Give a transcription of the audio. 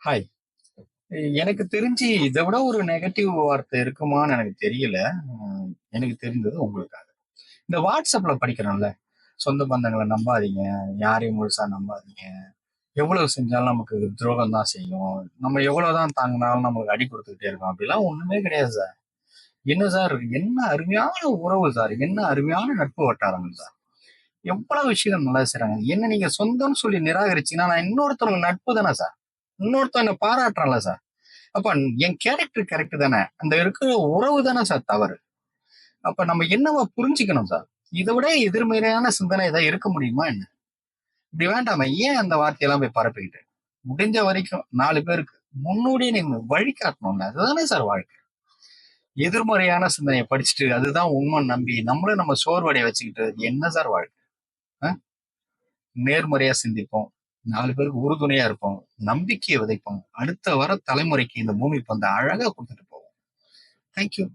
Hi. எனக்கு தெரிஞ்சு இத விட ஒரு நெகட்டிவ் வார்த்தை இருக்குமான்னு எனக்கு தெரியல. எனக்கு தெரிந்தது உங்களுக்காக. இந்த WhatsAppல படிக்கிறோம்ல, சொந்த பந்தங்கள நம்பாதீங்க, யாரையும் முழுசா நம்பாதீங்க. எவ்வளவு செஞ்சாலும் நமக்கு துரோகம் தான் செய்யும். நம்ம எவ்வளவுதான் தாங்குனாலும் நமக்கு அடி குடுத்துக்கிட்டே இருக்கும். அப்படிலாம் ஒண்ணுமே கிடையாது சார். என்ன சார், என்ன அருமையான உறவு சார். என்ன அருமையான நட்பு வட்டாரங்கள் சார். எவ்வளவு விஷயங்கள் நல்லா செய்றாங்க. என்ன நீங்க சொந்தம்னு சொல்லி நிராகரிச்சீங்கன்னா, நான் இன்னொருத்தவங்க நட்பு தானே சார். இன்னொருத்தன் என்ன பாராட்டுறான்ல சார். அப்ப என் கேரக்டர் கரெக்ட் தானே. அந்த இருக்கிற உறவு தானே சார் தவறு. அப்ப நம்ம என்னவா புரிஞ்சுக்கணும் சார். இதை விட எதிர்மறையான சிந்தனை ஏதாவது இருக்க முடியுமா என்ன? இப்படி வேண்டாமே. ஏன் அந்த வார்த்தையெல்லாம் போய் பரப்பிக்கிட்டு? முடிஞ்ச வரைக்கும் 4 பேருக்கு முன்னோடியே நீங்க வழிகாட்டணும்ல. அதுதானே சார் வாழ்க்கை. எதிர்மறையான சிந்தனையை படிச்சுட்டு அதுதான் உண்மைன்னு நம்பி நம்மளும் நம்ம சோர்வடைய வச்சுக்கிட்டு என்ன சார் வாழ்க்கை? அஹ்? நேர்மறையா சிந்திப்போம். 4 பேருக்கு உறுதுணையா இருப்போம். நம்பிக்கையை விதைப்போம். அடுத்த வர தலைமுறைக்கு இந்த பூமி பந்து அழகா கொடுத்துட்டு போவோம். தேங்க்யூ.